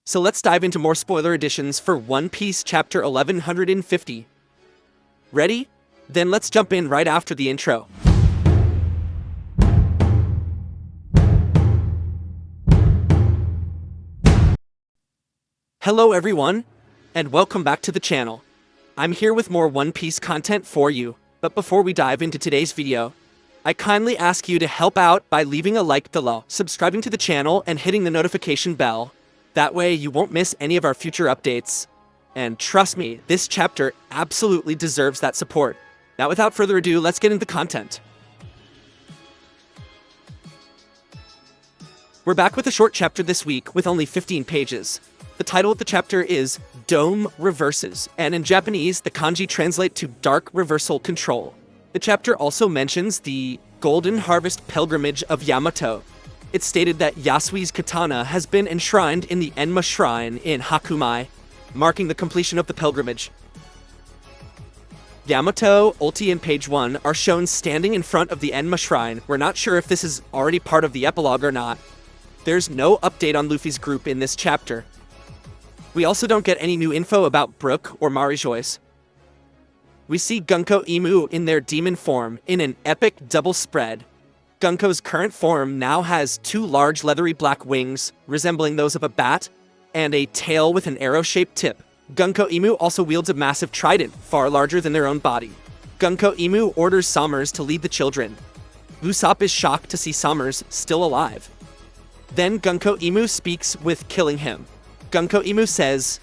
So let's dive into more spoiler editions for One Piece Chapter 1150. Ready? Then let's jump in right after the intro. Hello everyone, and welcome back to the channel. I'm here with more One Piece content for you, but before we dive into today's video, I kindly ask you to help out by leaving a like below, subscribing to the channel, and hitting the notification bell. That way you won't miss any of our future updates. And trust me, this chapter absolutely deserves that support. Now without further ado, let's get into the content. We're back with a short chapter this week with only 15 pages. The title of the chapter is Dome Reverses, and in Japanese, the kanji translate to Dark Reversal Control. The chapter also mentions the Golden Harvest Pilgrimage of Yamato. It's stated that Yasui's katana has been enshrined in the Enma Shrine in Hakumai, marking the completion of the pilgrimage. Yamato, Ulti, and Page 1 are shown standing in front of the Enma Shrine. We're not sure if this is already part of the epilogue or not. There's no update on Luffy's group in this chapter. We also don't get any new info about Brook or Marijoice. We see Gunko Imu in their demon form in an epic double spread. Gunko's current form now has two large leathery black wings, resembling those of a bat, and a tail with an arrow-shaped tip. Gunko Imu also wields a massive trident, far larger than their own body. Gunko Imu orders Sommers to lead the children. Usopp is shocked to see Sommers still alive. Then Gunko Imu speaks with Killing Him. Gunko Imu says,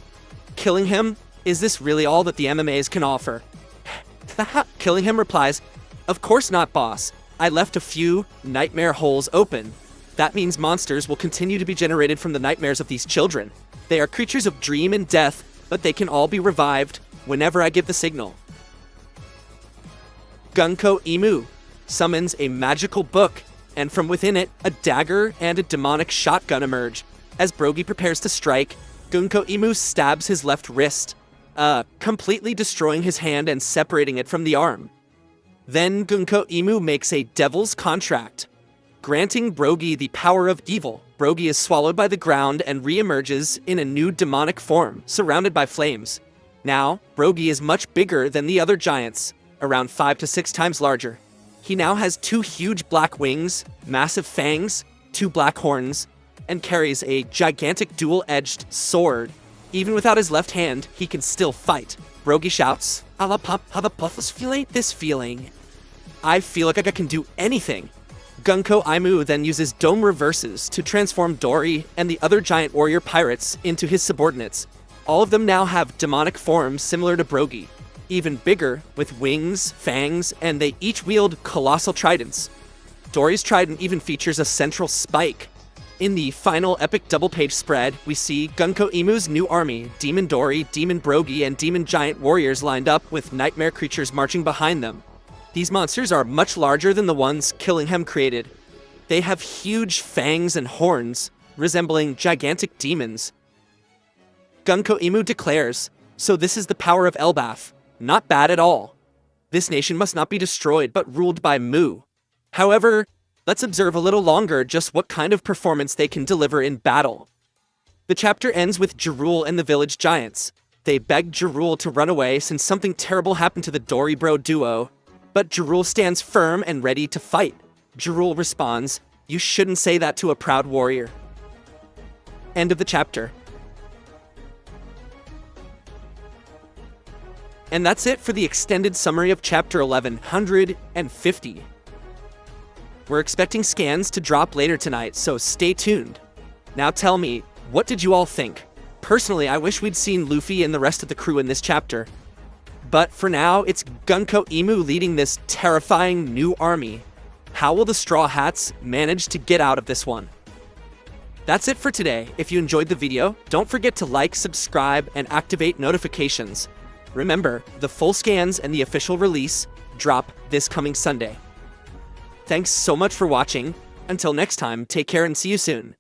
"Killing Him? Is this really all that the MMAs can offer?" Killing Him replies, "Of course not, boss. I left a few nightmare holes open. That means monsters will continue to be generated from the nightmares of these children. They are creatures of dream and death, but they can all be revived whenever I give the signal." Gunko Imu summons a magical book, and from within it, a dagger and a demonic shotgun emerge. As Brogy prepares to strike, Gunko Imu stabs his left wrist, completely destroying his hand and separating it from the arm. Then Gunko Imu makes a devil's contract, granting Brogy the power of evil. Brogy is swallowed by the ground and re-emerges in a new demonic form, surrounded by flames. Now, Brogy is much bigger than the other giants, around 5 to 6 times larger. He now has 2 huge black wings, massive fangs, 2 black horns, and carries a gigantic dual-edged sword. Even without his left hand, he can still fight. Brogy shouts, "Ala pop, how the puffles feel this feeling. I feel like I can do anything." Gunko Imu then uses Dome Reverses to transform Dory and the other giant warrior pirates into his subordinates. All of them now have demonic forms similar to Brogy, even bigger, with wings, fangs, and they each wield colossal tridents. Dory's trident even features a central spike. In the final epic double-page spread, we see Gunko Imu's new army, Demon Dory, Demon Brogy, and Demon Giant warriors lined up with nightmare creatures marching behind them. These monsters are much larger than the ones Killing Him created. They have huge fangs and horns, resembling gigantic demons. Gunko Imu declares, "So this is the power of Elbaf. Not bad at all. This nation must not be destroyed, but ruled by Mu." However, let's observe a little longer just what kind of performance they can deliver in battle. The chapter ends with Jarul and the village giants. They beg Jarul to run away since something terrible happened to the Dory Bro duo. But Jarul stands firm and ready to fight. Jarul responds, "You shouldn't say that to a proud warrior." End of the chapter. And that's it for the extended summary of Chapter 1150. We're expecting scans to drop later tonight, so stay tuned. Now tell me, what did you all think? Personally, I wish we'd seen Luffy and the rest of the crew in this chapter. But for now, it's Gunko Imu leading this terrifying new army. How will the Straw Hats manage to get out of this one? That's it for today. If you enjoyed the video, don't forget to like, subscribe, and activate notifications. Remember, the full scans and the official release drop this coming Sunday. Thanks so much for watching. Until next time, take care and see you soon.